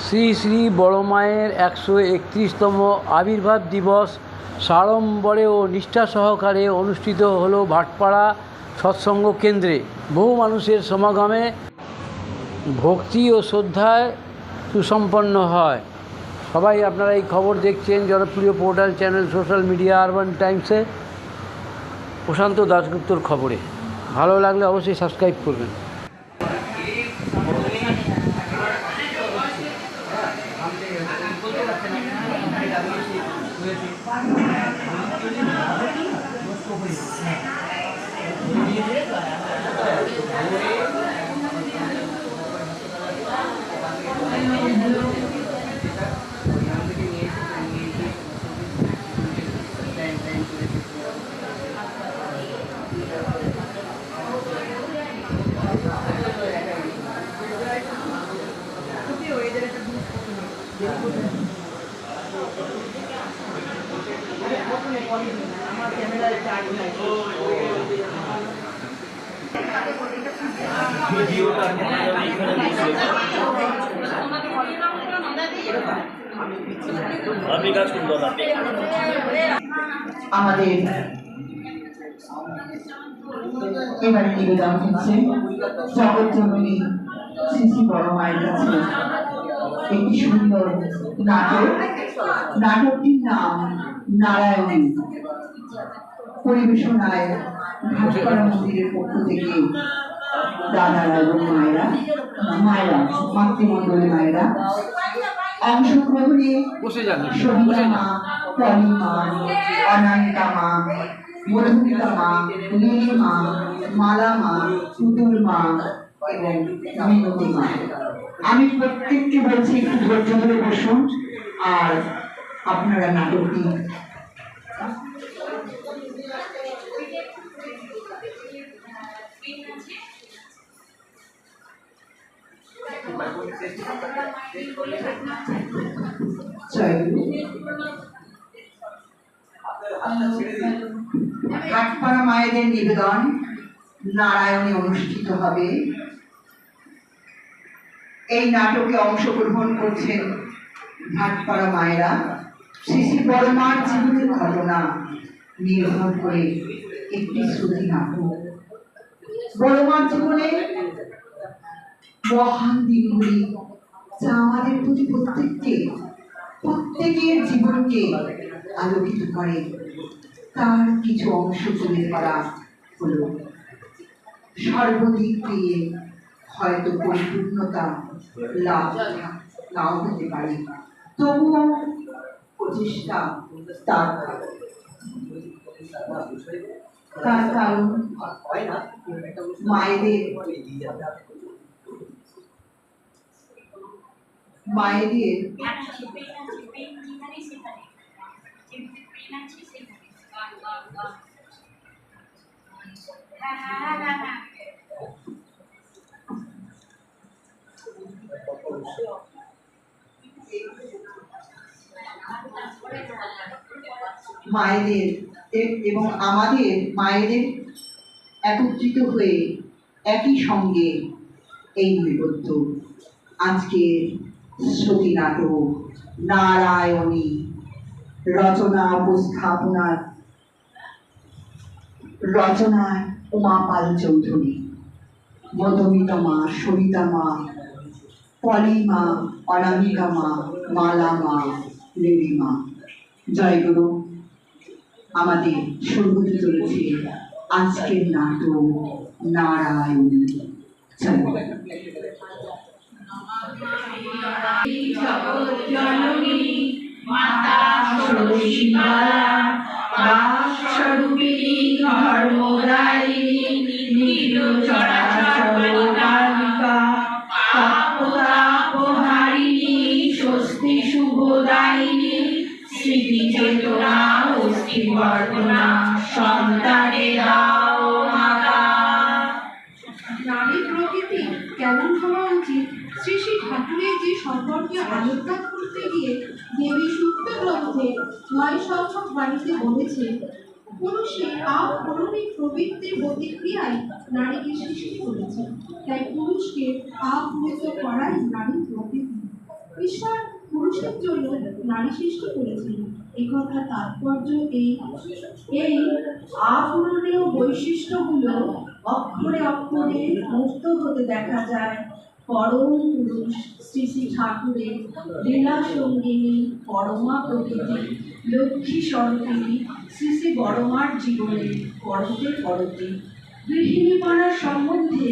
শ্রী শ্রী বড় মায়ের 131তম আবির্ভাব দিবস সাড়ম্বরে ও নিষ্ঠা সহকারে অনুষ্ঠিত হলো ভাটপাড়া সৎসঙ্গ কেন্দ্রে। বহু মানুষের সমাগমে ভক্তি ও শ্রদ্ধায় সুসম্পন্ন হয়। সবাই আপনারা এই খবর দেখছেন জনপ্রিয় portal channel social media Urban টাইমসে প্রশান্ত দাশগুপ্তর খবরে। ভালো লাগলে অবশ্যই সাবস্ক্রাইব করবেন। আমাদের এবারে নিবেদন হচ্ছে জগৎজননী শ্রী শ্রী বড় মায়ের কাছে একটি সুন্দর নাটক। নাটকটির নাম নারায়ণী। পরিবেশনায় ভাটপাড়া মন্দিরের পক্ষ থেকে দাদারা এবং মায়েরা মাতৃমণ্ডলী মায়েরা অংশগ্রহণে সবিতা মা, পলি মা, অনামিকা মা, মধুমিতা মা, লিলি মা, মালা মা, পুতুল মা এবং মিনতি মা। আমি প্রত্যেককে বলছি একটু ধৈর্য ধরে বসুন আর আপনারা নাটকটি ভাটপাড়া মায়েদের নিবেদন নারায়ণী অনুষ্ঠিত হবে। এই নাটকে অংশগ্রহণ করছেন ভাটপাড়া মায়েরা। শ্রী শ্রী বড় মার জীবনের ঘটনা নির্ভর করে একটি শ্রুতি নাটক। বড় মার জীবনে মহান দিনগুলি যা আমাদের প্রতি প্রত্যেকের জীবনকে আলোকিত করে, তার কিছু অংশ তুলে ধরা হলো। সর্বদিক দিয়ে হয়তো পরিপূর্ণতা লাভ নাও হতে পারে, তবুও প্রচেষ্টা তার কারণ মায়েদের মায়েদের এবং আমাদের মায়েদের একত্রিত হয়ে একই সঙ্গে এই নৈবেদ্য আজকে শ্রুতি নাটক নারায়ণী রচনা রচনায় উমাপাল চৌধুরী, মধুমিতা মা, সবিতা মা, পলি মা, অনামিকা মা, মালা মা, লিলি মা। জয় গুরু। আমাদের শুরু হতে চলেছে আজকের নাটক নারায়ণী। জগৎজননী মাতা ষোড়শীমালা স্বরূপিণী ধর্মদায়িনী নিত্য চরাচর কালিকা পাপতাপহারিণী স্বস্তি শুভদায়িনী স্মৃতি চেতনা অস্থি বর্ধনা সন্তানে দাও মাতা। নারী প্রকৃতি কেমন হওয়া উচিত শ্রী শ্রী ঠাকুরের যে সম্পর্কে আলোকপাত করতে গিয়ে দেবী সূক্ত গ্রন্থে 9 সংখ্যক বাণীতে বলেছে, পুরুষে আপরণিক প্রবৃত্তির প্রতিক্রিয়ায় নারীকে সৃষ্টি করেছে, তাই পুরুষকে আপ্লুত করাই নারী প্রকৃতি। ঈশ্বর পুরুষের জন্য নারী সৃষ্টি করেছেন। এই কথা তাৎপর্য এই এই আপূরণীয় বৈশিষ্ট্যগুলো অক্ষরে অক্ষরে মুক্ত হতে দেখা যায় পরম পুরুষ শ্রী শ্রী ঠাকুরের লীলা সঙ্গিনী পরমা প্রকৃতি লক্ষ্মী স্বরূপিণী শ্রী শ্রী বড়মার জীবনে পরতে পরতে। গৃহিণীপনার সম্বন্ধে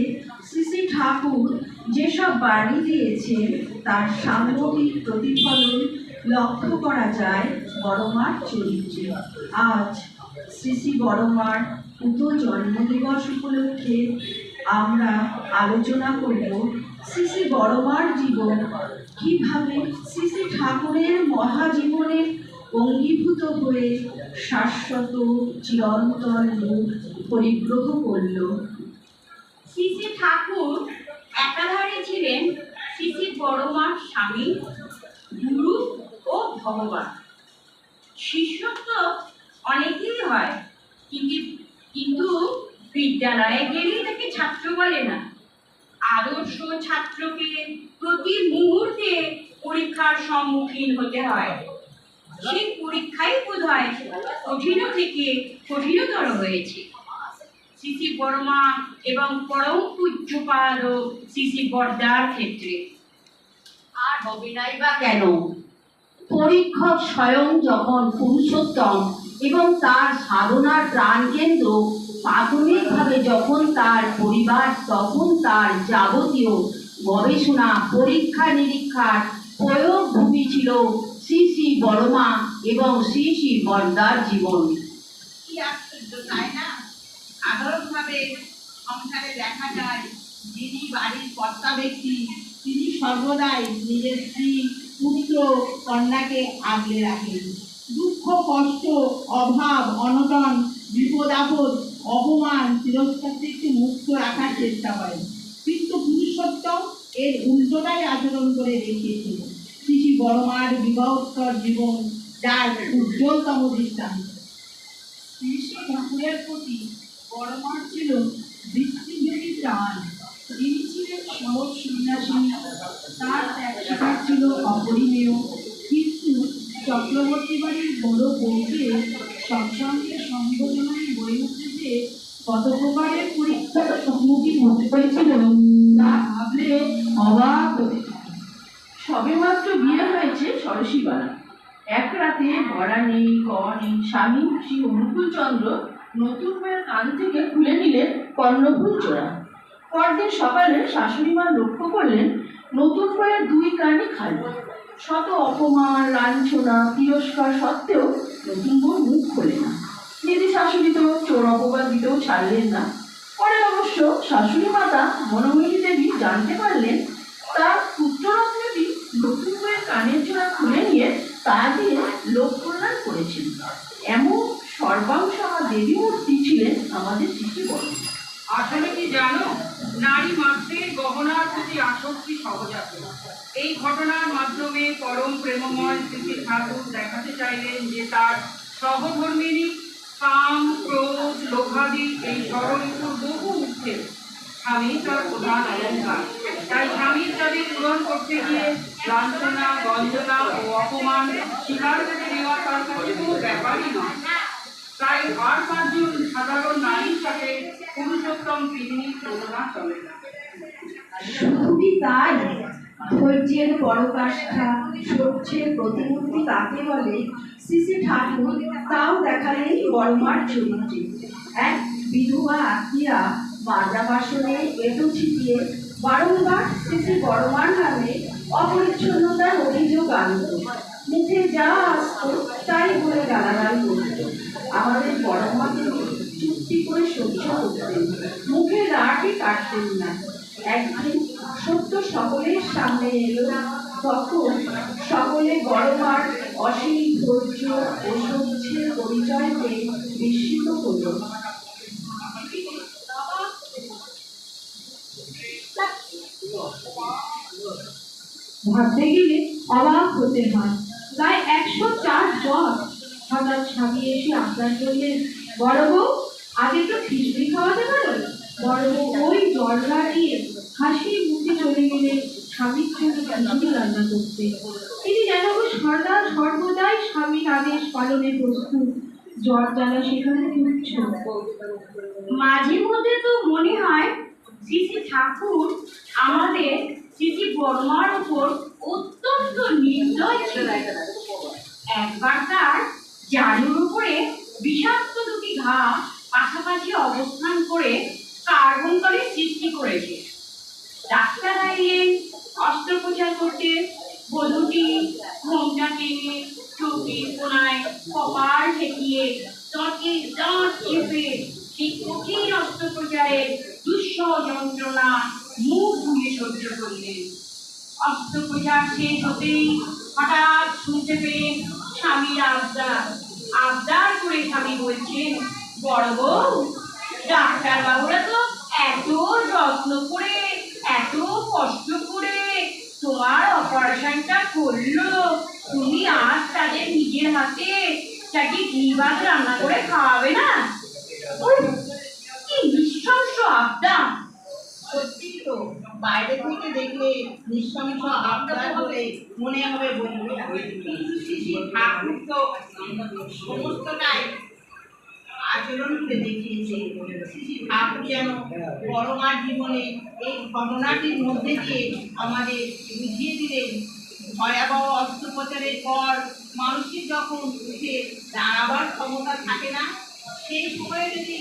শ্রী শ্রী ঠাকুর যেসব বাণী দিয়েছেন তার সামগ্রিক প্রতিফলন লক্ষ্য করা যায় বড়মার চরিত্রে। আজ শ্রী শ্রী বড়মার পুত জন্মদিবস উপলক্ষে আমরা আলোচনা করব শ্রী শ্রী বড়মার জীবন কিভাবে শ্রী শ্রী ঠাকুরের মহাজীবনের অঙ্গীভূত হয়ে শাশ্বত চিরন্তন রূপ পরিগ্রহ করল। শ্রী শ্রী ঠাকুর একাধারে ছিলেন শ্রী শ্রী বড়মার স্বামী, গুরু ও ভগবান। শিষ্যত্ব অনেকেই হয়, কিন্তু বিদ্যালয়ে গেলেই তাকে ছাত্র বলে না। আদর্শ ছাত্রকে প্রতি মুহূর্তে পরীক্ষার সম্মুখীন হতে হয়। সেই পরীক্ষাই বোধহয় কঠিন থেকে কঠিনতর হয়েছে শ্রী শ্রী বড়মা এবং পরম পূজ্যপাদ শ্রী শ্রী বড়দার ক্ষেত্রে। আর হবে নাই বা কেন? পরীক্ষক স্বয়ং যখন পুরুষোত্তম এবং তার সাধনার প্রাণকেন্দ্র প্রাথমিকভাবে যখন তার পরিবার, তখন তার যাবতীয় গবেষণা পরীক্ষা নিরীক্ষার প্রয়োগভূমি ছিল শ্রী শ্রী বড়মা এবং শ্রী শ্রী বড়দার জীবন। কি আশ্চর্য, তাই না? সাধারণভাবে সংসারে দেখা যায় যিনি বাড়ির কর্তা ব্যক্তি তিনি সর্বদাই নিজের স্ত্রী, পুত্র, কন্যাকে আগলে রাখেন। দুঃখ, কষ্ট, অভাব, অনটন, বিপদ আপদ, অপমান, তিরস্কার থেকে মুক্ত রাখার চেষ্টা করেন। কিন্তু পুরুষোত্তম এর উল্টোটাই আচরণ করে দেখিয়েছিল। শ্রী শ্রী বড়মার বিবাহোত্তর জীবন যার উজ্জ্বলতম দৃষ্টান্ত। শ্রী শ্রী ঠাকুরের প্রতি বড়মার ছিল বৃত্তিভেদী টান। তিনি ছিলেন সহজ সন্ন্যাসিনী, তার ত্যাগ স্বীকার ছিল অপরিমেয়। কিন্তু চক্রবর্তী বাড়ির বড় বউকে সৎসঙ্গে সম্বোধনায় বই উঠতে যে কত প্রকারের পরীক্ষার সম্মুখীন হতে হয়েছিল তা ভাবলে অবাক হতে। সবেমাত্র বিয়ে হয়েছে সরসীবালা। এক রাতে ভরা নেই, খাওয়া নেই, স্বামী শ্রী অনুকূলচন্দ্র নতুন বইয়ের কান থেকে খুলে নিলেন কর্ণফুল জোড়া। পরদিন সকালে শাশুড়ি মা লক্ষ্য করলেন নতুন বইয়ের দুই কানই খালি। শত অপমান, লাঞ্ছনা, তিরস্কার সত্ত্বেও নতুন বউ মুখ খোলে না। দিদি শাশুড়ি তো চোর অপবাদ দিতেও ছাড়লেন না। পরে অবশ্য শাশুড়ি মাতা মনোময়ী দেবী জানতে পারলেন তার পুত্ররত্নটি নতুন বইয়ের কানের জোড়া খুলে নিয়ে তা দিয়ে লোক কল্যাণ করেছেন। এমন সর্বাংশা দেবী মূর্তি ছিলেন আমাদের শ্রী বড়মা। আসলে কি জানো, নারী মাত্রের গহনার প্রতি আসক্তি সহজাত। এই ঘটনার মাধ্যমে পরম প্রেমময় শ্রী ঠাকুর দেখাতে চাইলেন যে তার সহধর্মিণী কাম, ক্রোধ, লোভাদি এই ষড়ঋতুর বহু ঊর্ধ্বে। স্বামী তার প্রধান অলঙ্কার। তাই স্বামীর দাবি পূরণ করতে গিয়ে লাঞ্ছনা, গঞ্জনা ও অপমান স্বীকার করে নেওয়া তার কাছে কোনো ব্যাপারই নয়। তাই আর পাঁচজন সাধারণ নারীর সাথে পুরুষোত্তম পৃথিবীর তুলনা চলে না। শুধুই তাই, ধৈর্যের পরাকাষ্ঠা, সহ্যের প্রতিমূর্তি কাকে বলে শ্রী শ্রী ঠাকুর তাও দেখালেন বড়মার চরিত্রে। এক বিধবা আত্মীয়া বাজা বাসনে এঁটো ছিটিয়ে বারংবার শ্রী শ্রী বড়মার নামে অপরিচ্ছন্নতার অভিযোগ আনত। মুখে যা আসতো তাই বলে গালাগাল করত। আমাদের বড়মাকে চুক্তি করে সহ্য করতেন, মুখে রাগই কাটতেন না। একদিন সত্য সকলের সামনে এলো, তখন সকলে বড়মার অসীম ধৈর্য ও সহ্যের পরিচয় পেয়ে বিস্মিত হল। ভাবতে গেলে অবাক হতে হয়। প্রায় 104 জন হঠাৎ স্বামী এসে আপনার করলেন, বড় বউ আগে তো খিচুড়ি খাওয়াতে পারো। বড় বউ ওই জলটা দিয়ে হাসি মুখে চলে গেলে স্বামীর জন্য খিচুড়ি রান্না করতে। তিনি যেন সর্বদাই স্বামীর আদেশ পালনে প্রস্তুত। জ্বর জ্বালা সেখানে তুচ্ছ। মাঝে মধ্যে তো মনে হয় শ্রী শ্রী ঠাকুর আমাদের শ্রী শ্রী বর্মার উপর অত্যন্ত নির্দয় ছিল। একবার তার জানুর উপরে বিষাক্ত দুটি ঘা পাশাপাশি অবস্থান করে কার্বনকারী সৃষ্টি করেছে। ডাক্তার আইলেন অস্ত্রোপচার করতে। বধূটি ঘোমটা টেনে চৌকির কোনায় কপাল ঠেকিয়ে ত্বকে দাঁত চেপে সেই কঠিন অস্ত্রোপচারের দুঃসহ যন্ত্রণা মুখ ধুয়ে সহ্য করলেন। অস্ত্রোপচার শেষ হতেই হঠাৎ শুনতে পেলেন স্বামীর আবদার করে স্বামী বলছেন, বড় বউ, ডাক্তার বাবুরা তো এত যত্ন করে এত কষ্ট করে তোমার অপারেশনটা করলো, তুমি আজ তাদের নিজের হাতে চারটি ঘি ভাত রান্না করে খাওয়াবে না? উফ, কি নৃশংস আবদার! সত্যি তো, বাইরে থেকে দেখলে নৃশংস আবদার বলে মনে হবে বন্ধু। শ্রী শ্রী ঠাকুর তো সমস্তটাই আচরণ করে দেখিয়েছে। শ্রী শ্রী ঠাকুর যেন পরমার জীবনে এই ঘটনাটির মধ্যে দিয়ে আমাদের বুঝিয়ে দিলেন, ভয়াবহ অস্ত্রোপচারের পর মানুষের যখন উঠে দাঁড়াবার ক্ষমতা থাকে না, সেই সময়ে যদি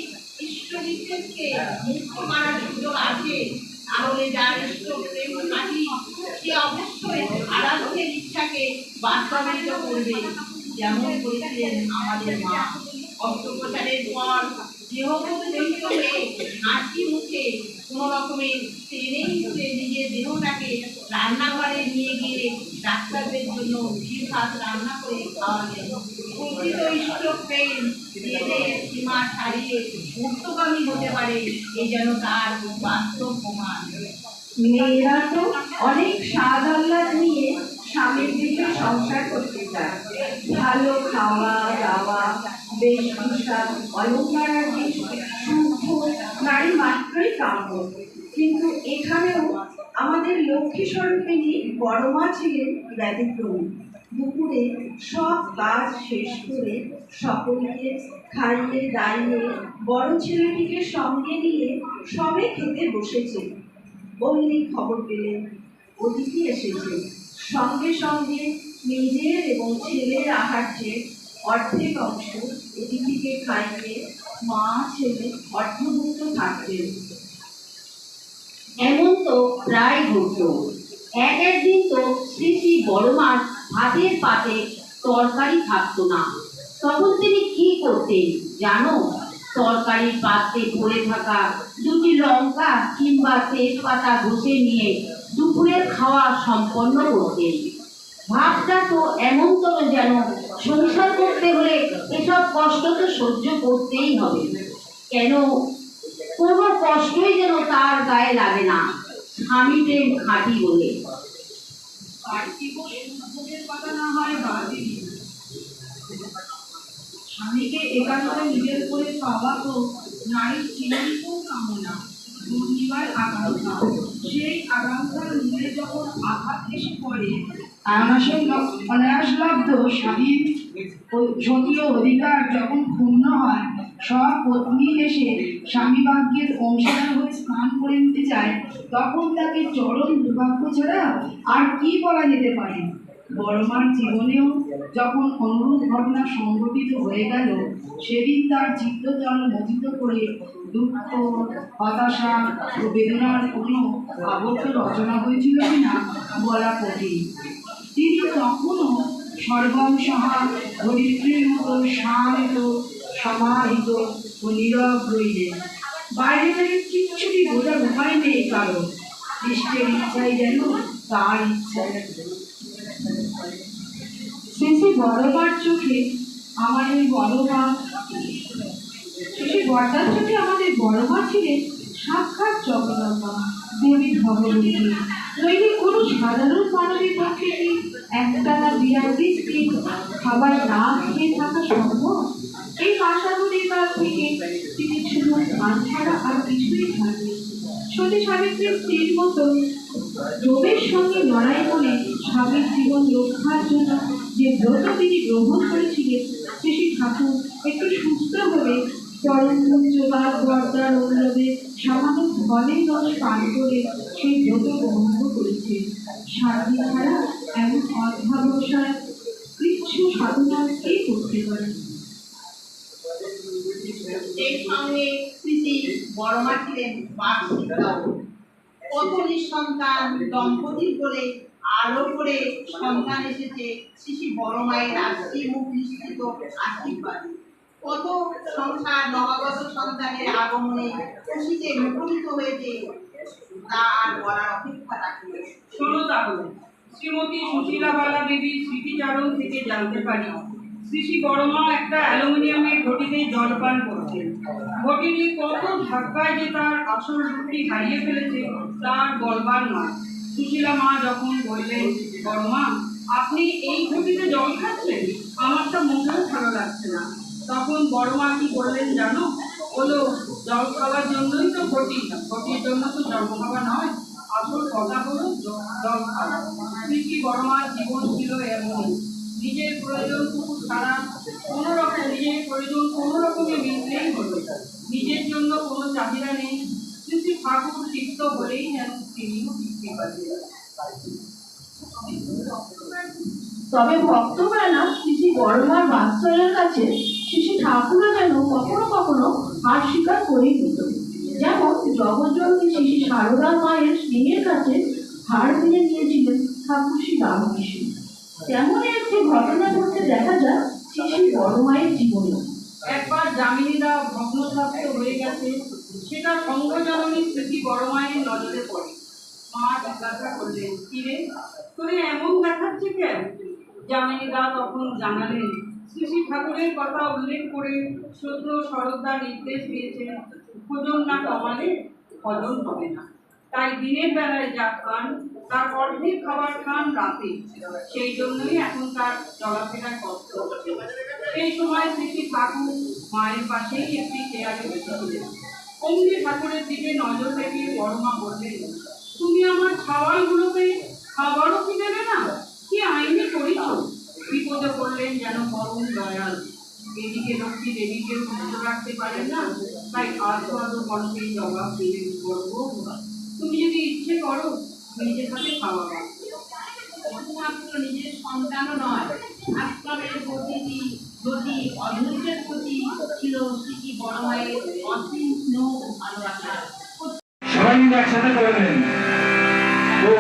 ইষ্ট নির্দেশকে মুক্ত করার সুযোগ আছে, তাহলে যার ইষ্ট প্রেম থাকি সে অবশ্যই আরাধ্যের ইচ্ছাকে বাস্তবায়িত করবে। যেমন করেছিলেন আমাদের মা। অস্ত্রোপচারের পর দেহবন্ধ হয়ে হাসি মুখে কোনো রকমের টেনে হিসেবে নিজের দেহটাকে রান্নাঘরে নিয়ে গিয়ে ডাক্তারদের জন্য ঘি ভাত রান্না করে খাওয়ালেন। প্রকৃত ইষ্ট প্রেম দেহের সীমা ছাড়িয়ে ঊর্ধ্বগামী হতে পারে, এ যেন তার বাস্তব প্রমাণ। মেয়েরা তো অনেক স্বাদ আহ্লাদ নিয়ে স্বামীর দিকে সংসার করতে চায়। ভালো খাওয়া দাওয়া, বেশভূষা, অলঙ্কার আদি শুদ্ধ নারী মাত্রই কাম্য। কিন্তু এখানেও আমাদের লক্ষ্মী স্বরূপিণী বড় মা ছিলেন ব্যতিক্রমী। দুপুরে সব কাজ শেষ করে সকলকে খাইয়ে দাইয়ে বড় ছেলেটিকে সঙ্গে নিয়ে সবে খেতে বসেছে। অমনি খবর পেলেন অতিথি এসেছে। সঙ্গে সঙ্গে নিজের এবং ছেলের আহার্যের অর্ধেক অংশ অতিথিকে খাইয়ে মা ছেলে অর্ধভুক্ত থাকতেন। এমন তো প্রায় ঘটত। একদিন তো শ্রী শ্রী বড়মার ভাতের পাতে তরকারি থাকতো না। তখন তিনি কি করতেন জানো? তরকারির পাত্রে পড়ে থাকা দুটি লঙ্কা কিংবা তেজপাতা ঘষে নিয়ে দুপুরের খাওয়া সম্পন্ন করতেন। ভাবটা তো এমনতর যেন সংসার করতে হলে এসব কষ্ট তো সহ্য করতেই হবে। কেন কোনো কষ্টই যেন তার গায়ে লাগে না, স্বামী প্রেম খাঁটি বলে। পার্থিব সুখভোগের কথা না হয় বাদই, স্বামীকে একান্তরে নিজের করে পাওয়া তো নারীর চিরন্তন কামনা, দুর্নিবার আকাঙ্ক্ষা। সেই আকাঙ্ক্ষার মূলে যখন আঘাত এসে পড়ে, অনায়াসলব্ধ স্বামীর সতীয় অধিকার যখন ক্ষুণ্ণ হয়, সব পত্নী এসে স্বামী ভাগ্যের অংশীদার হয়ে স্নান করে নিতে চায়, তখন তাকে চরম দুর্ভাগ্য ছাড়া আর কি বলা যেতে পারে। বড়মার জীবনেও যখন অনুরূপ ঘটনা সংঘটিত হয়ে গেল, সেদিন তার চিত্ততল মথিত করে দুঃখ, হতাশা ও বেদনার কোনো আবদ্ধ রচনা হয়েছিল কিনা বলা কঠিন। তিনি তখনও সর্বংসহা ধরিত্রীর মতো শান্ত, সমাহিত ও নীরব রইলেন। বাইরে থেকে কিচ্ছুটি বোঝার উপায় নেই কারো। ইষ্টের ইচ্ছাই যেন তার ইচ্ছা। শেষে বড়মার চোখে আমাদের বড়মা ছিলেন সাক্ষাৎ জগন্নাথ দেবী ভগবতী। নইলে কোনো সাধারণ মানবের পক্ষে কি একটানা 42 দিন খাবার না খেয়ে থাকা সম্ভব? এই আশাগুলির কাল থেকে তিনি শুধু ধান ছাড়া আর কিছুই খাননি। সতী সাবিত্রীর স্ত্রীর মতো রোগের সঙ্গে লড়াই করে স্বামীর জীবন রক্ষার জন্য যে ব্রত তিনি গ্রহণ করেছিলেন, শ্রী ঠাকুর একটু সুস্থ হলে পরম পূজ্যবাদ বর্দার অনুরোধে সামান্য ফলের রস পান করে সেই ব্রত ভঙ্গ করেছে। সাধী ছাড়া এমন অধ্যাবসায় কৃচ্ছ সাধনা কে করতে পারে? এর সঙ্গে শ্রী বড়মা ছিলেন বার্ষিকতাও। কত নিঃসন্তান দম্পতির বলে আলো করে সন্তান এসেছে শ্রী বড় মায়ের আশি মুখ নিশ্চিত আশীর্বাদ। কত সংসার নবাগত সন্তানের আগমনে খুশিতে মুখরিত হয়েছে, তা আর বলার অপেক্ষা রাখে। শোনো তাহলে, শ্রীমতী সুশীলাবালা দেবীর স্মৃতিচারণ থেকে জানতে পারি শ্রী বড়মা একটা অ্যালুমিনিয়ামের ঘটিতে জলপান করতেন। ঘটিটি কত ধাক্কায় যে তার আসল রূপটি হারিয়ে ফেলেছে তার বলবার নয়। সুশীলা মা যখন বললেন, বড়মা আপনি এই ঘটিতে জল খাচ্ছেন, আমারটা মোটেও ভালো লাগছে না, তখন বড়মা কি বললেন জানো? হলো জল খাওয়ার জন্যই তো ঘটি, ঘটির জন্য তো জল খাওয়া নয়, আসল কথা হলো জল খাওয়া। শ্রী বড়মার জীবন ছিল এমন, নিজের প্রয়োজনটুকু ছাড়া নিজের প্রয়োজন কোনো রকমে মিললেই হলো, নিজের জন্য কোনো চাহিদা নেই। শ্রী ঠাকুর তৃপ্ত হলেই যেন তিনিও তৃপ্তি পাচ্ছেন। তবে ভক্তপ্রাণা শ্রী বড়মার বাৎসল্যের কাছে শ্রী ঠাকুরও যেন কখনো কখনো হার স্বীকার করেই নিত। যেমন জগজ্জননী শ্রী সারদা মায়ের স্নেহের কাছে হার মেনে নিয়েছিলেন ঠাকুর শ্রী রামকৃষ্ণ। তেমনই একটি ঘটনা ঘটতে দেখা যায় শ্রী বড় মায়ের জীবনে। একবার যামিনীদা ভগ্নস্বাস্থ্য হয়ে গেছে, সেটা সঙ্গজননী শ্রী বড় মায়ের নজরে পড়ে। মা জিজ্ঞাসা করলেন, কিরে তোরে এমন দেখাচ্ছে কেন? যামিনীদা তখন জানালেন, শ্রী ঠাকুরের কথা উল্লেখ করে সদ্য শরৎদা নির্দেশ দিয়েছেন, ভোজন না কমালে হজম হবে না, তাই দিনের বেলায় যা খান তার অর্ধেক খাবার খান রাতে, সেই জন্যই এখন তার চলাফেরার কষ্ট হচ্ছে। সেই সময় শ্রী ঠাকুর মায়ের পাশেই একটি চেয়ারে বসেছিলেন। অমনি ঠাকুরের দিকে নজর রেখে বড়মা বললেন, তুমি আমার খাওয়ালগুলোকে খাবারও কি দেবে না? কি আইনি করিস? বিপদে করলেন যেন পরম দয়াল। এদিকে লক্ষ্মী দেবীকে সুস্থ রাখতে পারেন না, তাই আদো আদো কণ্ঠে জবাব দিলেন, করবো তুমি যদি ইচ্ছে করো নিজের হাতে খাওয়াবা। শুধুমাত্র নিজের সন্তানও নয়, আশ্রমের প্রতিটি প্রতি অধৈর্যের প্রতি ছিল শ্রী বড় মায়ের অসীম স্নেহ ও ভালোবাসা। সবাই মিলে একসাথে করবেন, ও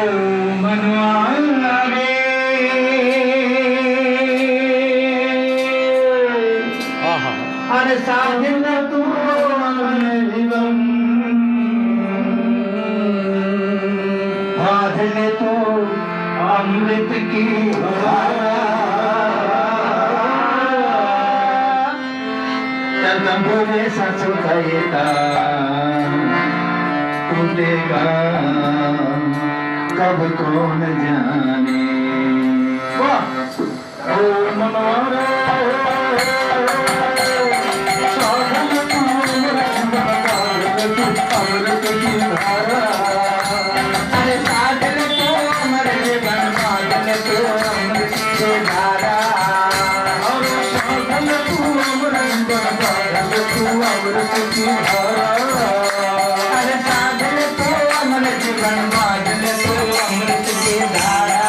মনোয়ারা রে, আরে সাধন তু জীবন, সাধনে তো অমৃত কি तंबोरे सच कहेगा टूटेगा कब कौन जाने। ओ मनोरे अमृत की धारा, अरे साधन तो अमर जीवन, साधन तो अमृत की धारा, और साधन तू अमृत अमृत की धारा, अरे साधन तो अमर जीवन, साधन तो अमृत की धारा।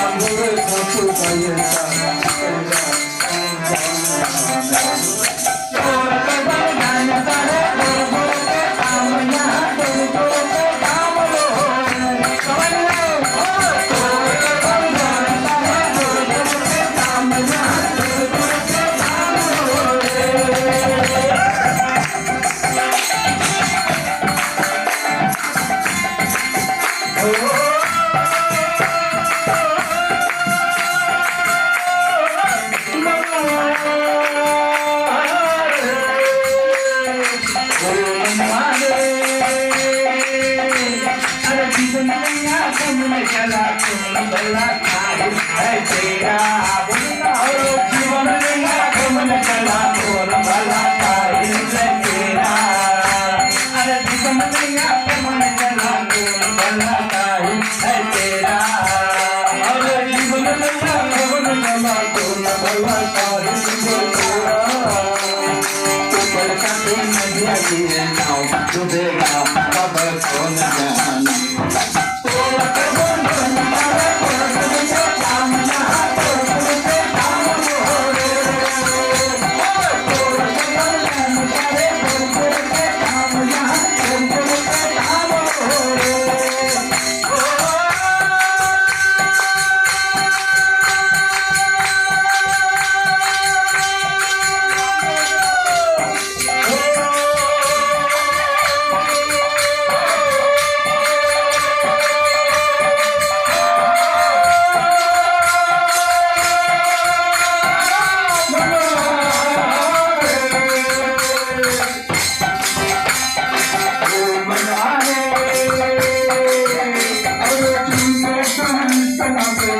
जीवन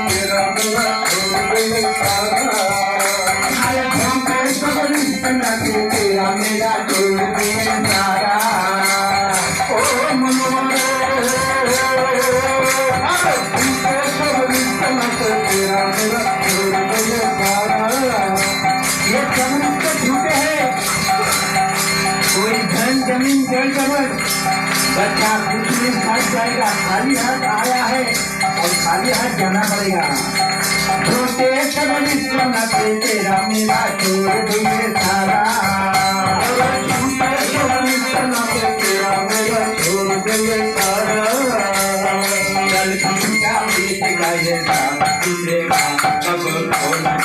तेरा मेरा छोड़ गए सारा अरे झोंके सब रिश्ते नाते तेरा मेरा छोड़ गए सारा ओ मनोरे अरे झोंके सब रिश्ते नाते तेरा मेरा छोड़ गए सारा ये चमन के झूठे हैं कोई धन जमीन जल जबर बच्चा कुछ नहीं खा जाएगा खाली हाथ आया है और खाली हाथ जाना पड़ेगा झूठे सब रिश्ते नाते तेरा मेरा छोड़ दिए सारा झूठे सब रिश्ते नाते तेरा मेरा छोड़ दिए सारा चल किसका बीत गए दूसरेगा कब खोना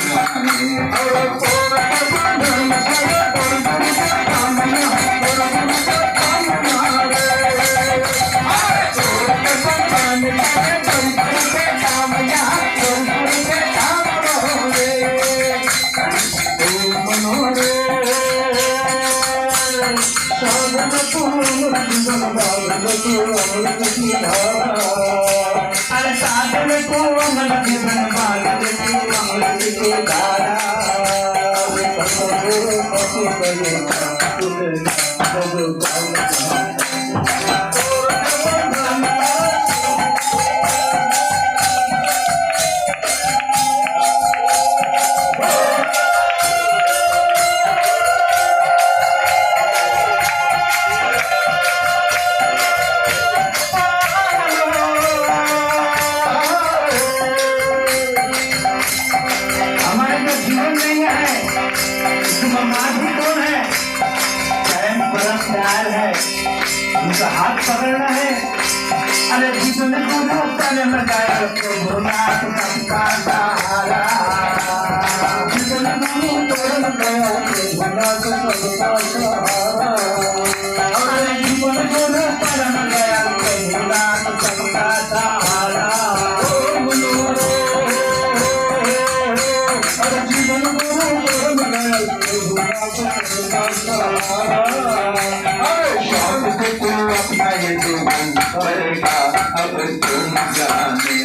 और खोना अरे साधन को मन जीवन बात की अमृत की धारा हाथ पकड़ना है अरे जीवन को तने में गाया भोलानाथ का सहारा जीवन को तोड़ गया भोलानाथ का सहारा अरे जीवन को तने में गाया भोलानाथ का सहारा अरे जीवन को तोड़ गया भोलानाथ का सहारा अपना ये जीवन करेगा अब तुम जाने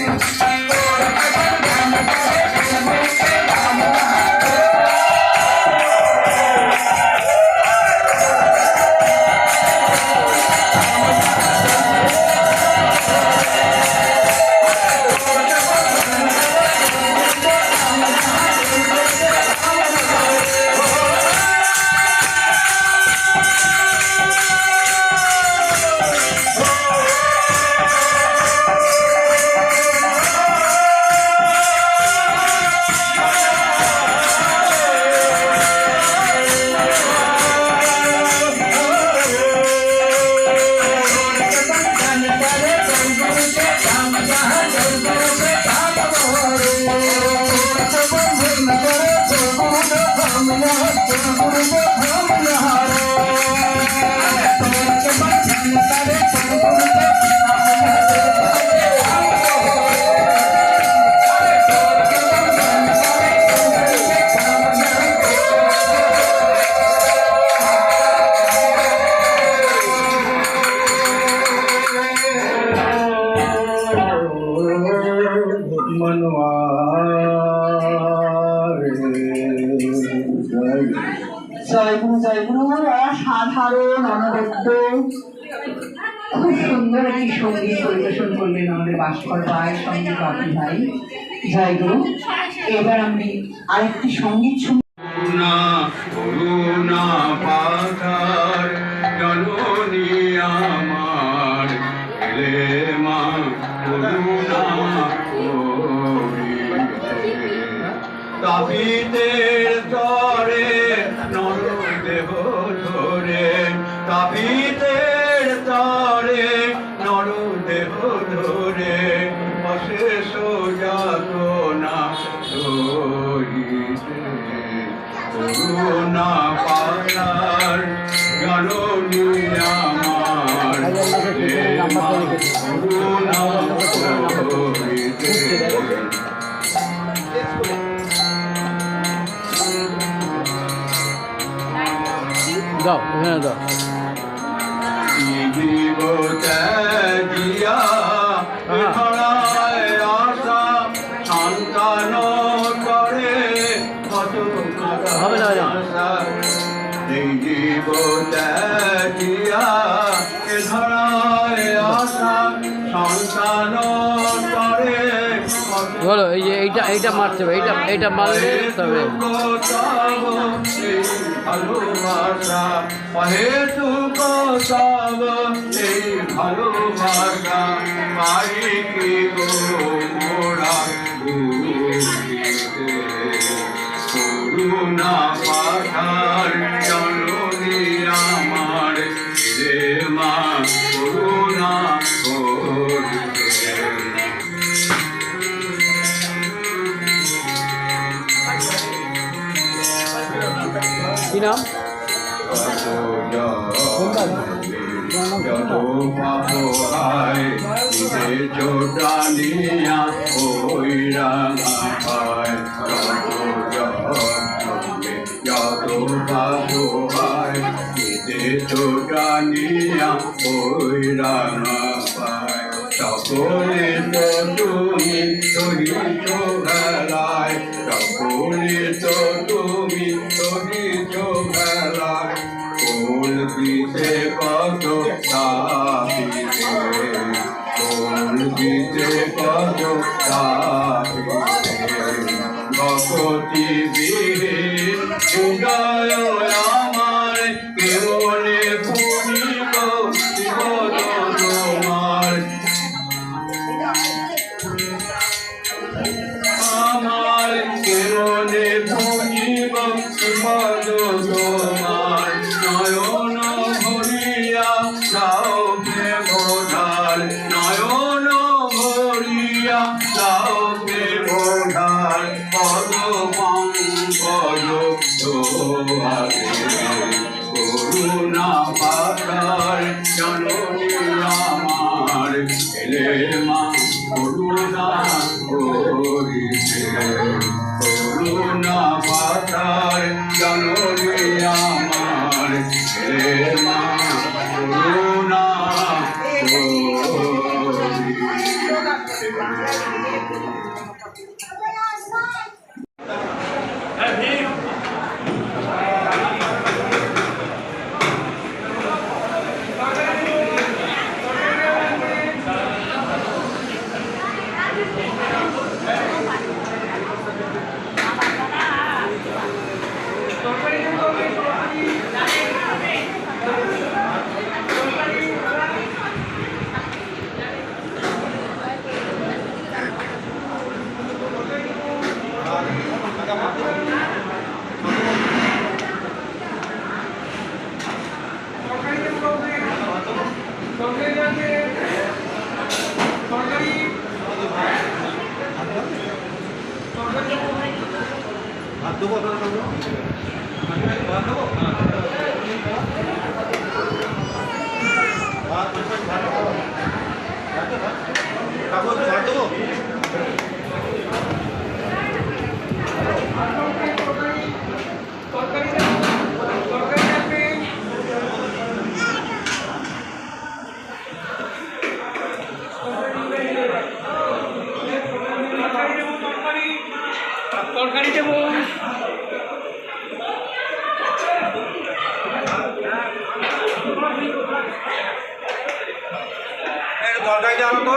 অসাধারণ অনবদ্য খুব সুন্দর একটি সঙ্গীত পরিবেশন করলেন আমাদের ভাস্কর রায় সঙ্গীত বাপি ভাই। জয় গুরু। এবার আমি আরেকটি সঙ্গীত শুনি। করুণা পাথার জননী আমার এলে মা করুণা তাপিতের তরে নর দেহ ধরে তাপিতের তরে নর দেহ ধরে অশেষ যাতনা সহিতে করুণা পাথার জননী আমার করুণা সহিতে দাও এখানে দাও জীব ত্যাগিয়া ধরায় আশা সন্তান করে কত হবে না, হবে না। এই জীব ত্যাগিয়া এ ধরায় আসা সন্তান করে কত বলো এই যে এইটা মারতে হবে, এইটা মারলে তবে ভালোবাসা অহেতুক সব এই ভালোবাসা পাই কি গো মোরা করুণা পাঠার জননী আমার রে মা করুণা করিতে। কি নাম? চোটানিয়া ওইরা পায় যত বাবু হয় চোটানিয়া ওইরা পায় সকলে তো তুমি ধরিছ ভেলায় সকলে তো তুমি ধরিছ ভেলায় কোন দিতে কত তাপিতে কোন দিতে কত তাপিতে ভগতি বিহীন উদয় আমার কেবলে পুরিব জীবন তোমার আমার কেবলে পুরিব জীবন তোমার নয়ন ভরিয়া যাও প্রেমধার নয়ন ভরিয়া যাও প্রেমধার পদ পঙ্কজ দোয়ারে করুণা পাতার জননী আমার এলে মা করুণা করিতে করুণা পাতার জননী আমার এলে মা করুণা তরকারি দেবো তরকারি জানো তো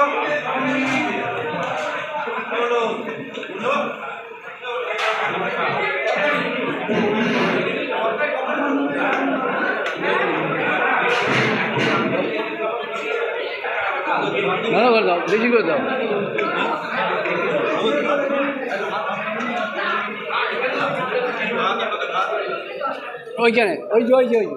ভালো করে দাও, বেশি করে দাও। ওইখানে ওই যে ওই যে ওই যে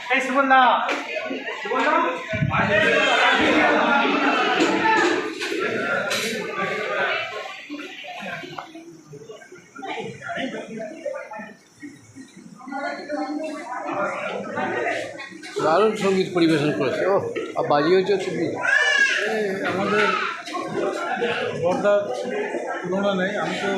এই সুবর্ণা সুবর্ণা দারুণ সঙ্গীত পরিবেশন করেছে ও আর বাজিয়েছো তুমি। আমাদের বর্দার তুলনা নেই। আমি তো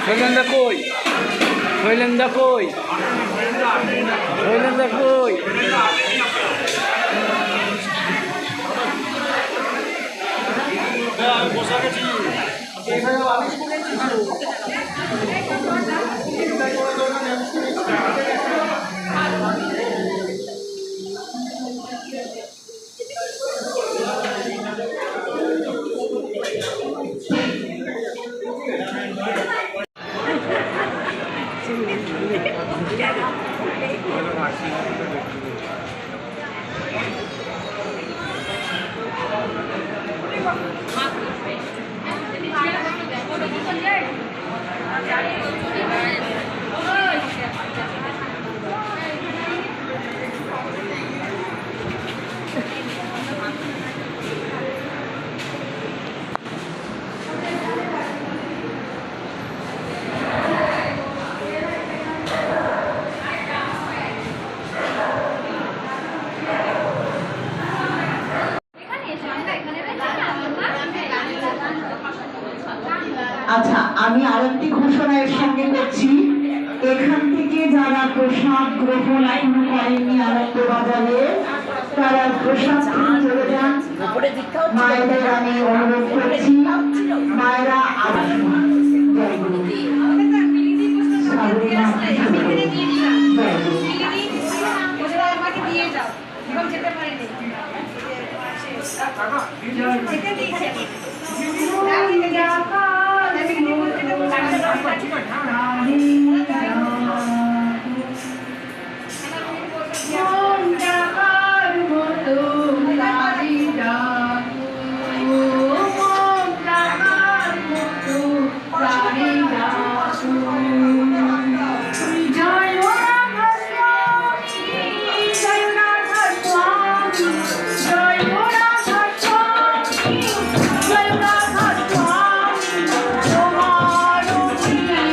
শৈলেন্দা কই, শৈলেন্দা কই, শৈলেন্দা কই? আচ্ছা, আমি আরেকটি ঘোষণা এর সঙ্গে করছি। এখান থেকে যারা প্রসাদ গ্রহণ এখনো করেননি আনন্দবাজারে, তারা প্রসাদ নিয়ে চলে যান। মায়েদের আমি অনুরোধ করছি, মায়েরা আসুন। জয় গুরু। সাধুনাথ জয় গুরু। জয়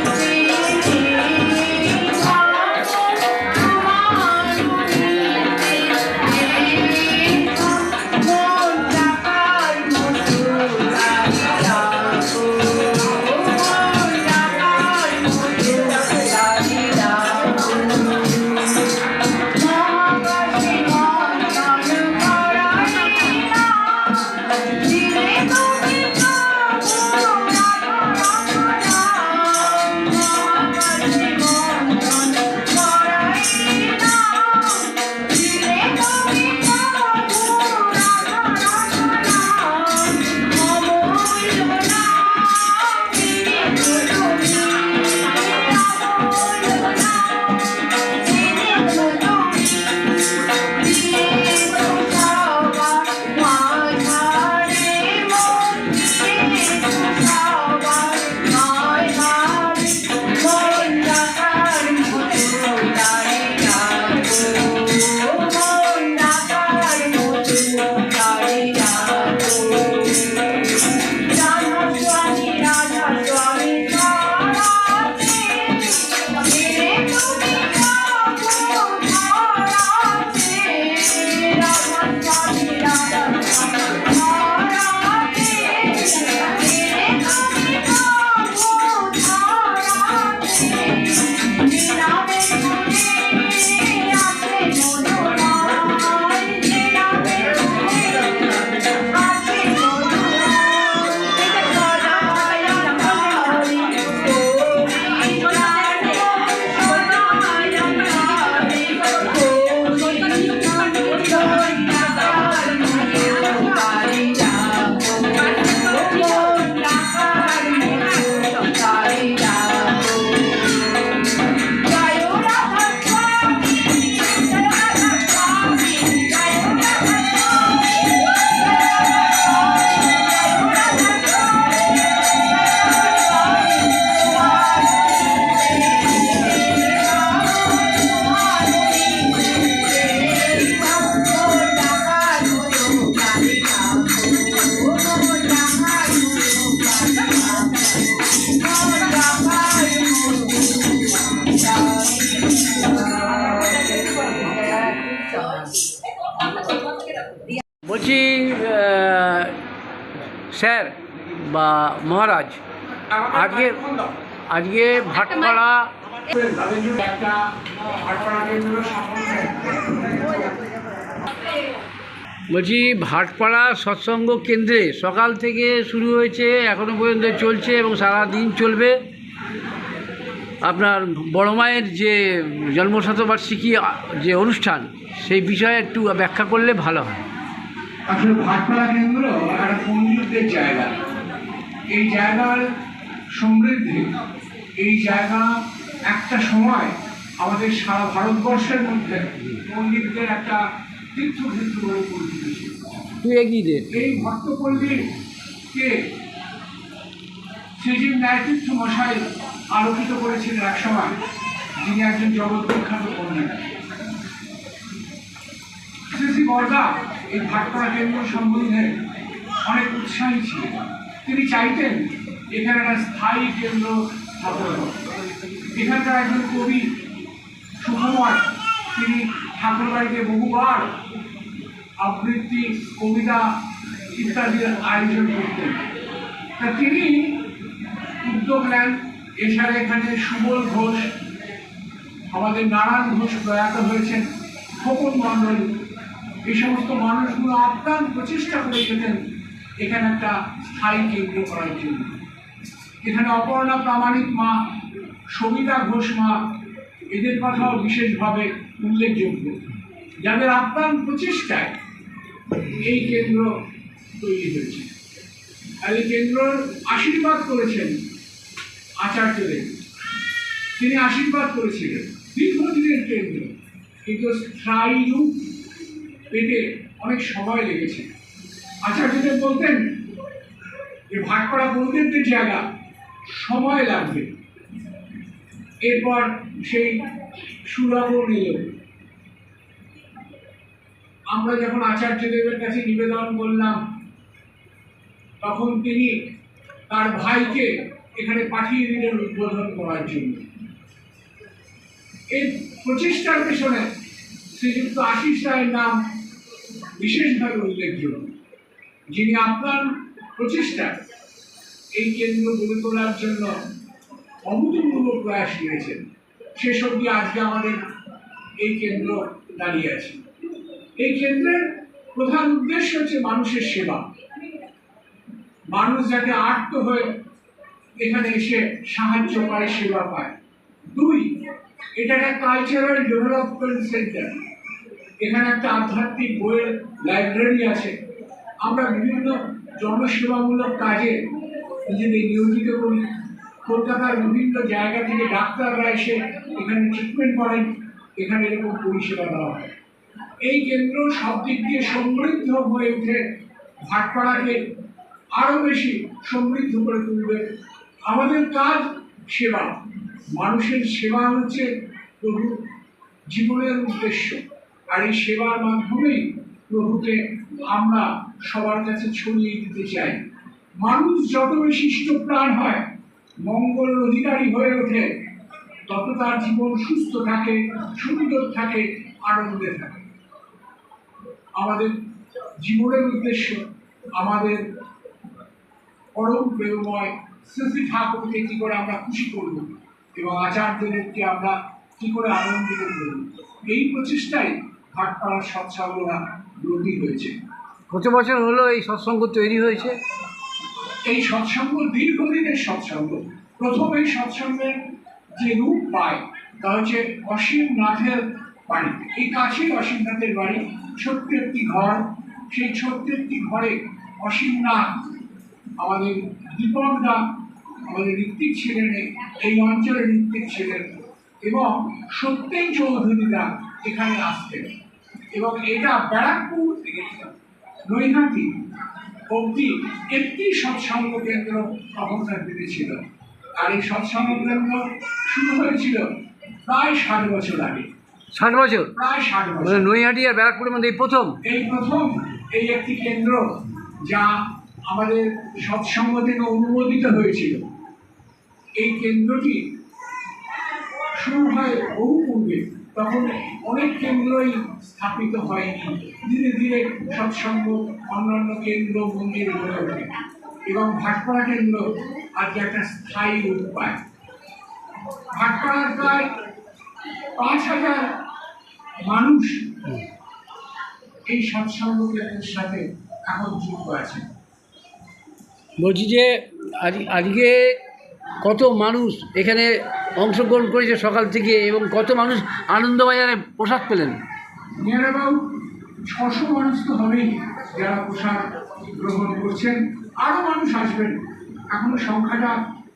স্যার বা মহারাজ, আজকে আজকে ভাটপাড়া বলছি ভাটপাড়া সৎসঙ্গ কেন্দ্রে সকাল থেকে শুরু হয়েছে, এখনো পর্যন্ত চলছে এবং সারা দিন চলবে। আপনার বড় মায়ের যে জন্মশতবার্ষিকী যে অনুষ্ঠান, সেই বিষয়ে একটু ব্যাখ্যা করলে ভালো হয়। আসলে ভাটপাড়া কেন্দ্র একটা পণ্ডিতদের জায়গা। এই জায়গার সমৃদ্ধি, এই জায়গা একটা সময় আমাদের সারা ভারতবর্ষের মধ্যে পণ্ডিতদের একটা তীর্থক্ষেত্র বলে পরিচিত ছিল। তুই এগিয়ে দে। এই ভট্টপল্লীকে শ্রীজীব ন্যায়তীর্থ মশাই আলোকিত করেছিলেন এক সময়, যিনি একজন জগৎ বিখ্যাত পণ্ডিত। শ্রী শ্রী বরদা এই ভাটপাড়া কেন্দ্র সম্বন্ধে অনেক উৎসাহী ছিলেন। তিনি চাইতেন এখানে একটা স্থায়ী কেন্দ্র স্থাপন হোক। এখানকার একজন কবি সুখময়, তিনি ঠাকুর বাড়িতে বহুবার আবৃত্তি, কবিতা ইত্যাদির আয়োজন করতেন। তা তিনি উদ্যোগ নেন। এছাড়া এখানে সুবল ঘোষ, আমাদের নারায়ণ ঘোষ প্রয়াত হয়েছেন, খোকন মণ্ডল, এই সমস্ত মানুষগুলো আপ্রাণ প্রচেষ্টা করে যেতেন এখানে একটা স্থায়ী কেন্দ্র করার জন্য। এখানে অপর্ণা প্রামাণিক মা, সবিতা ঘোষ মা, এদের কথাও বিশেষভাবে উল্লেখযোগ্য, যাদের আপ্রাণ প্রচেষ্টায় এই কেন্দ্র তৈরি হয়েছে। আর এই কেন্দ্রর আশীর্বাদ করেছেন আচার্যদেব। তিনি আশীর্বাদ করেছিলেন দীর্ঘদিনের কেন্দ্র, কিন্তু স্থায়ী রূপ পেতে অনেক সময় লেগেছে। আচার্যদেব বলতেন যে ভাটপাড়া পণ্ডিতদের জায়গা, সময় লাগবে। এরপর সেই সুরাবন এলো। আমরা যখন আচার্যদেবের কাছে নিবেদন করলাম, তখন তিনি তার ভাইকে এখানে পাঠিয়ে দিলেন উদ্বোধন করার জন্য। এই প্রচেষ্টার পেছনে শ্রীযুক্ত আশিস রায়ের নাম বিশেষভাবে উল্লেখযোগ্য, যিনি আপনার প্রচেষ্টা এই কেন্দ্র গড়ে তোলার জন্য অভূতপূর্ব প্রয়াস নিয়েছেন। শেষ অবধি আজকে আমাদের এই কেন্দ্র দাঁড়িয়ে আছে। এই কেন্দ্রের প্রধান উদ্দেশ্য হচ্ছে মানুষের সেবা। মানুষ যাতে আর্ত হয়ে এখানে এসে সাহায্য পায়, সেবা পায়। দুই, এটা একটা কালচারাল ডেভেলপমেন্ট সেন্টার। এখানে একটা আধ্যাত্মিক বইয়ের লাইব্রেরি আছে। আমরা বিভিন্ন জনসেবামূলক কাজে নিজেদের নিয়োজিত করি। কলকাতার বিভিন্ন জায়গা থেকে ডাক্তাররা এসে এখানে ট্রিটমেন্ট করেন, এখানে এরকম পরিষেবা দেওয়া হয়। এই কেন্দ্র সব দিক দিয়ে সমৃদ্ধ হয়ে উঠে ভাটপাড়াকে আরো বেশি সমৃদ্ধ করে তুলবে। আমাদের কাজ সেবা, মানুষের সেবা হচ্ছে প্রভু জীবনের উদ্দেশ্য। আর এই সেবার মাধ্যমেই প্রভুকে আমরা সবার কাছে ছড়িয়ে দিতে চাই। মানুষ যত বেশি ইষ্টপ্রাণ হয়, মঙ্গলের অধিকারী হয়ে ওঠে, তত তার জীবন সুস্থ থাকে, সুন্দর থাকে, আনন্দে থাকে। আমাদের জীবনের উদ্দেশ্য আমাদের পরম প্রেমময় শ্রী শ্রী ঠাকুরকে কি করে আমরা খুশি করব এবং আচার্যদেরকে আমরা কি করে আনন্দিত করব, এই প্রচেষ্টাই ভাটপাড়ার সৎসঙ্গরা ব্রতী হয়েছে। কত বছর হলো এই সৎসঙ্গ তৈরি হয়েছে? এই সৎসঙ্গ দীর্ঘদিনের সৎসঙ্গ। প্রথম এই সৎসঙ্গের যে রূপ পায় তা হচ্ছে অসীম নাথের বাড়ি। এই কাছেই অসীম নাথের বাড়ি, ছোট্ট একটি ঘর। সেই ছোট্ট একটি ঘরে অসীম নাথ, আমাদের দীপকদা, আমাদের ঋত্বিক ছিলেন, এই অঞ্চলের ঋত্বিক ছিলেন, এবং সত্যেন চৌধুরীরা এখানে আসতেন। এবং এটা ব্যারাকপুর থেকে নৈহাটি অবধি একটি সৎসঙ্গ কেন্দ্র তখনকার দিনে ছিল। আর এই সৎসঙ্গ কেন্দ্র শুরু হয়েছিল প্রায় 60 বছর আগে। 60 বছর? প্রায় 60 বছর। নৈহাটি আর ব্যারাকপুরের মধ্যে এই প্রথম এই একটি কেন্দ্র, যা আমাদের সৎসঙ্গ থেকে অনুমোদিত হয়েছিল। এই কেন্দ্রটি শুরু হয় বহু পূর্বে, তখন অনেক কেন্দ্রই স্থাপিত হয়নি। ধীরে ধীরে সৎসঙ্গ অন্যান্য কেন্দ্র মন্দির গড়ে ওঠে। এবং ভাটপাড়া কেন্দ্র আজকে একটা স্থায়ী রূপ পায়। ভাটপাড়ার প্রায় 5,000 মানুষ এই সৎসঙ্গ কেন্দ্রের সাথে এখন যুক্ত আছে। বলছি যে আজকে কত মানুষ এখানে অংশগ্রহণ করেছে সকাল থেকে, এবং কত মানুষ আনন্দবাজারে প্রসাদ পেলেন? নিয়ার অ্যাবাউট 600 মানুষ তো হবেই যারা প্রসাদ গ্রহণ করছেন। আরও মানুষ আসবেন, এখনো সংখ্যাটা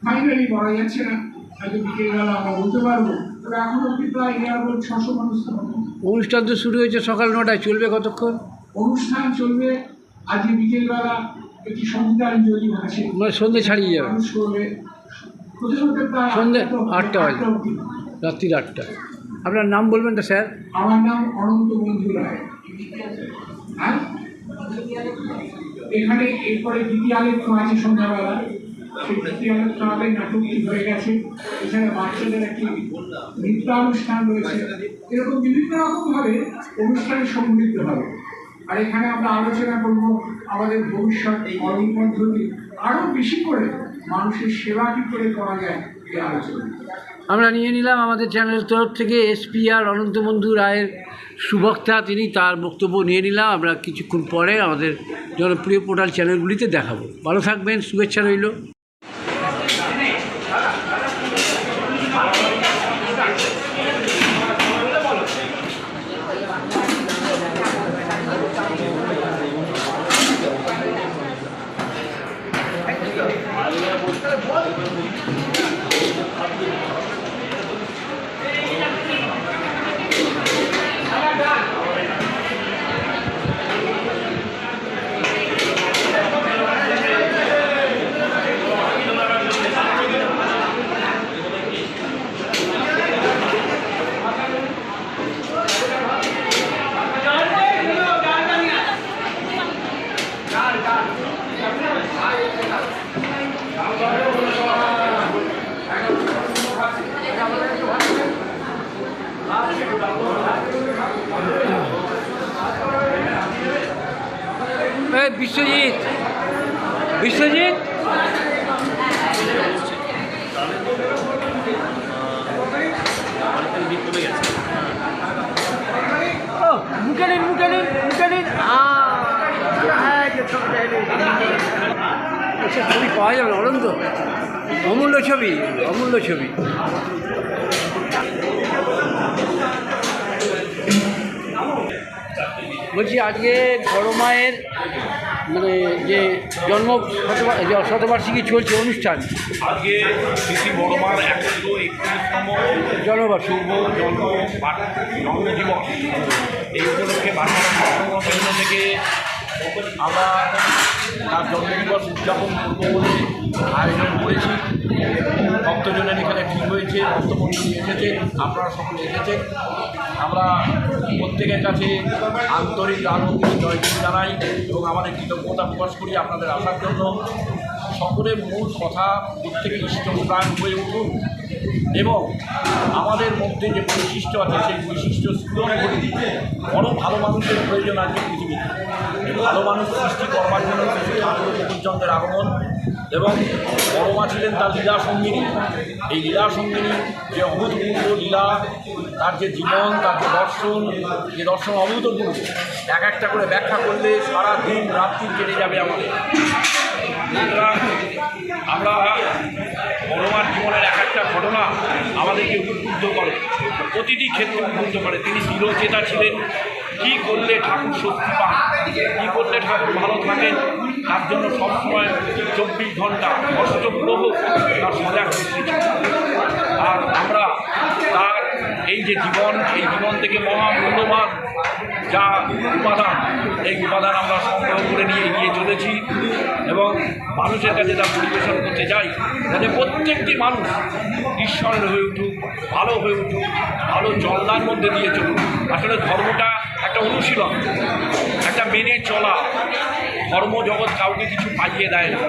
ফাইনালি বলা যাচ্ছে না, হয়তো বিকেলবেলা আমরা বলতে পারবো, তবে এখন অব্দি প্রায় নিয়ার অ্যাবাউট 600 মানুষ তো হবে। অনুষ্ঠান তো শুরু হয়েছে সকাল 9টায়, চলবে কতক্ষণ? অনুষ্ঠান চলবে আজকে বিকেলবেলা একটি সঙ্গীতাঞ্জলি আছে, মানে সন্ধ্যে ছাড়িয়ে যাবে, মানুষ করবে হতে হতে প্রায় সন্ধ্যে 8টা 8টা বাজে, অবধি। রাত্রি 8টা। আপনার নাম বলবেন তো স্যার? আমার নাম অনন্ত বন্ধু রায়। হ্যাঁ, এখানে এরপরে দ্বিতীয় আলেখ্য আছে সন্ধ্যাবেলা, সেই দ্বিতীয় আলেখ্য আগে নাটকটি হয়ে গেছে। এখানে বাচ্চাদের একটি নৃত্যানুষ্ঠান রয়েছে। এরকম বিভিন্ন রকমভাবে অনুষ্ঠানে সমৃদ্ধ হবে। আর এখানে আমরা আলোচনা করব আমাদের ভবিষ্যৎ কর্ম পদ্ধতি, আরও বেশি করে মানুষের সেবা কী করে করা যায় এই আলোচনা। আমরা নিয়ে নিলাম আমাদের চ্যানেলের তরফ থেকে SPR অনন্ত বন্ধু রায়ের সুবক্তা, তিনি তার বক্তব্য নিয়ে নিলাম। আমরা কিছুক্ষণ পরে আমাদের জনপ্রিয় পোর্টাল চ্যানেলগুলিতে দেখাবো। ভালো থাকবেন, শুভেচ্ছা রইল। বিশ্বজিৎ, বিশ্বজিৎ মুখে নিন, মুখে নিন, মুখে নিন। ছবি পাওয়া যাবে অনন্ত, অমূল্য ছবি, অমূল্য ছবি। বলছি আজকে বড় মায়ের মানে যে জন্ম শতবার্ষিকী চলছে অনুষ্ঠান, আজকে শ্রী বড় মার 131তম জন্মবার্ষিকী শুভ জন্মদিবস। এই উপলক্ষে ভাটপাড়া কেন্দ্র থেকে আমরা তার জন্মদিবস উদযাপন করব বলে আয়োজন করেছি। ভক্তজনের এখানে ঠিক হয়েছে, ভক্তমণ্ডলী এসেছে, আপনারা সকলে এসেছেন। আমরা প্রত্যেকের কাছে আন্তরিক আনন্দ জয়গুলি জানাই এবং আমাদের কৃতজ্ঞতা প্রকাশ করি আপনাদের আসার জন্য। সকলের মূল কথা প্রত্যেকে ইষ্টপ্রাণ হয়ে উঠুন এবং আমাদের মধ্যে যে বৈশিষ্ট্য আছে সেই বৈশিষ্ট্য স্ফুরণ ঘটি। বড় ভালো মানুষের প্রয়োজন আছে পৃথিবীতে। ভালো মানুষ সৃষ্টি করবার জন্য ঠাকুর গোপীচন্দ্রের আগমন এবং বড় মা ছিলেন তার লীলা সঙ্গিনী। এই লীলা সঙ্গিনী যে অভূতপূর্ব লীলা, তার যে জীবন, তার যে দর্শন অভূতপূর্ব। এক একটা করে ব্যাখ্যা করলে সারা দিন রাত্রি কেটে যাবে আমাদের। আমরা বড় মার জীবনের এক একটা ঘটনা আমাদেরকে উদ্বুদ্ধ করে, প্রতিটি ক্ষেত্রে উদ্বুদ্ধ করে। তিনি চিরচেতা ছিলেন, কী করলে ঠাকুর শক্তি পান, কী করলে ঠাকুর ভালো থাকেন, তার জন্য সবসময় 24 ঘন্টা অষ্টপ্রহ তার সজাগ ছিল। আর আমরা তার এই যে জীবন, এই জীবন থেকে মহামূল্যবান যা উপাদান, এই উপাদান আমরা সংগ্রহ করে নিয়ে এগিয়ে চলেছি এবং মানুষের কাছে তা পরিবেশন করতে চাই, যাতে প্রত্যেকটি মানুষ ঈশ্বরের হয়ে উঠুক, ভালো হয়ে উঠুক, ভালো চলার মধ্যে দিয়ে চলুক। আসলে ধর্মটা একটা অনুশীলন, একটা মেনে চলা। ধর্মজগৎ কাউকে কিছু পাইয়ে দেয় না,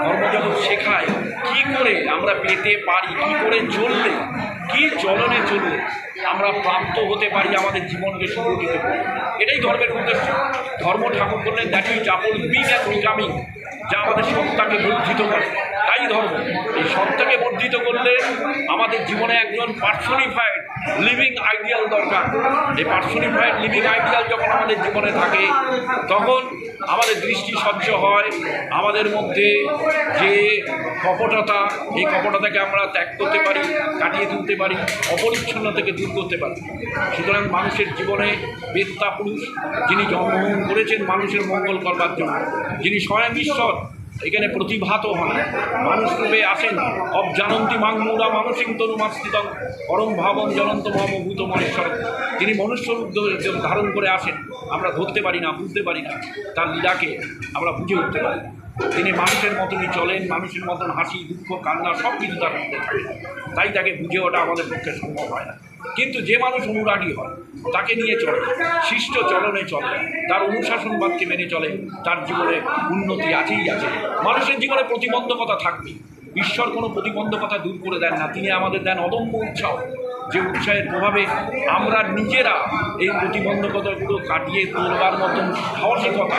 ধর্মজগৎ শেখায় কী করে আমরা পেতে পারি, কী করে চললে, কী চলনে চললে আমরা প্রাপ্ত হতে পারি আমাদের জীবনকে সুগঠিত করে। এটাই ধর্মের উদ্দেশ্য। ধর্ম ঠাকুর বললেন that is double being and becoming. যা আমাদের সত্তাকে বর্ধিত করে। তাই ধর্ম, এই সত্তাকে বর্ধিত করলে আমাদের জীবনে একজন পার্সোনিফাইড লিভিং আইডিয়াল দরকার। এই পার্সোনিফাইড লিভিং আইডিয়াল যখন আমাদের জীবনে থাকে তখন আমাদের দৃষ্টি স্বচ্ছ হয়, আমাদের মধ্যে যে কপটতা, এই কপটতাকে আমরা ত্যাগ করতে পারি, কাটিয়ে তুলতে পারি, অপরিচ্ছন্ন থেকে দূর করতে পারি। সুতরাং মানুষের জীবনে বেত্তা পুরুষ, যিনি জন্মগ্রহণ করেছেন মানুষের মঙ্গল করবার জন্য, যিনি স্বয়ং ঈশ্বর এখানে প্রতিভাত হন, মানুষ রূপে আসেন, অবজানন্তি মাংমূলা মানসিং তনুমাস্তিতং পরম ভাবন জ্বলন্ত মহামভূত মহেশ্বর। তিনি মনুষ্য রূপ ধারণ করে আসেন, আমরা ধরতে পারি না, বুঝতে পারি না, তার লীলাকে আমরা বুঝে উঠতে পারি। তিনি মানুষের মতনই চলেন, মানুষের মতন হাসি দুঃখ কান্না সব কিছু তার মধ্যে থাকে, তাই তাকে বুঝে ওঠা আমাদের পক্ষে সম্ভব হয় না। কিন্তু যে মানুষ অনুরাগী হয়, তাকে নিয়ে চলে, শিষ্ট চলনে চলে, তার অনুশাসনবাদকে মেনে চলে, তার জীবনে উন্নতি আছেই আছে। মানুষের জীবনে প্রতিবন্ধকতা থাকবে, ঈশ্বর কোনো প্রতিবন্ধকতা দূর করে দেন না, তিনি আমাদের দেন অদম্য উৎসাহ, যে উৎসাহের প্রভাবে আমরা নিজেরা এই প্রতিবন্ধকতাগুলো কাটিয়ে তোলবার মতন সাহসিকতা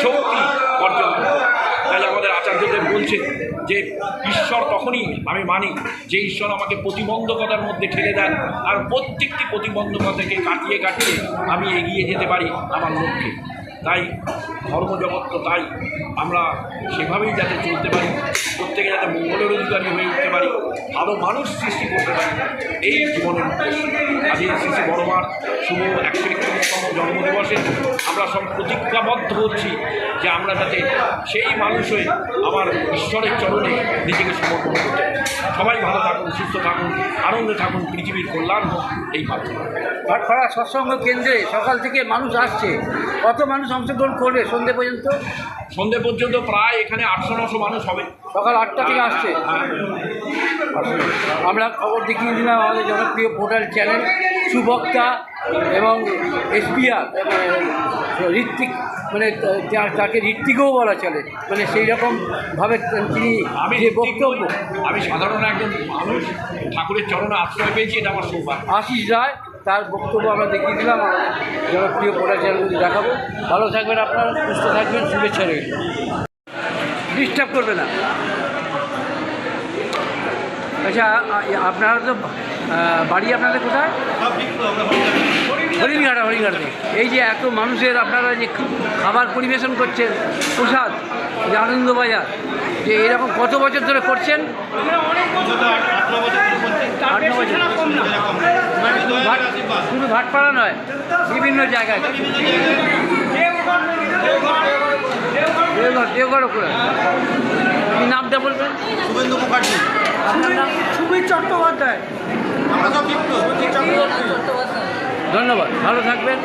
শক্তি অর্জন করব। তাই আমাদের আচার্যদেব বলছেন যে ঈশ্বর তখনই আমি মানি যে ঈশ্বর আমাকে প্রতিবন্ধকতার মধ্যে ঠেলে দেন, আর প্রত্যেকটি প্রতিবন্ধকতাকে কাটিয়ে কাটিয়ে আমি এগিয়ে যেতে পারি আমার লক্ষ্যে। তাই ধর্মজগৎ তো তাই, আমরা সেভাবেই যাতে চলতে পারি, প্রত্যেকে যাতে মঙ্গলের অধিকারী হয়ে উঠতে পারি, ভালো মানুষ সৃষ্টি করতে পারি, এই জীবনের উদ্দেশ্য। আজ এই শ্রী বড়মার শুভ 131তম জন্মদিবসে আমরা সব প্রতিজ্ঞাবদ্ধ হচ্ছি যে আমরা যাতে সেই মানুষ হয়ে আমার ঈশ্বরের চরণে নিজেকে সমর্পণ করতে পারি। সবাই ভালো থাকুন, সুস্থ থাকুন, আনন্দে থাকুন, পৃথিবীর কল্যাণ হোক, এই ভাবনা। ভাটপাড়া সৎসঙ্গ কেন্দ্রে সকাল থেকে মানুষ আসছে, কত মানুষ অংশগ্রহণ করবে সন্ধ্যে পর্যন্ত? সন্ধ্যে পর্যন্ত প্রায় এখানে 800-900 মানুষ হবে। সকাল 8টা থেকে আসছে। আমরা খবর দেখিয়ে দিলাম আমাদের জনপ্রিয় পোর্টাল চ্যানেল সুবক্তা এবং এসবিআর ঋত্বিক, মানে তাকে ঋত্বিকও বলা চলে, মানে সেই রকমভাবে তিনি যে বক্তব্য। আমি সাধারণ একজন মানুষ, ঠাকুরের চরণে আশ্রয় পেয়েছি, এটা আমার সৌভাগ্য। আশিস রায়, তার বক্তব্য আমরা দেখিয়ে দিলাম, আমাদের জনপ্রিয় পোর্টাল চ্যানেলগুলি দেখাবো। ভালো থাকবেন আপনারা, সুস্থ থাকবেন, শুভেচ্ছা রইল, ডিস্টার্ব করবে না। আচ্ছা, আপনারা তো বাড়ি আপনাদের কোথায়? হরিণঘাটা। হরিণঘাটে এই যে এত মানুষের আপনারা যে খাবার পরিবেশন করছেন, প্রসাদ, যে আনন্দবাজার, যে এরকম কত বছর ধরে করছেন? 8-9 বছর। মানে শুধু ভাটপাড়া নয়, বিভিন্ন জায়গায়, দেওঘরও করে। কি নামটা বলবেন? শুভেন্দু মুখার্জি। আপনার নাম? সুবীর চট্টোপাধ্যায়। ধন্যবাদ, ভালো থাকবেন।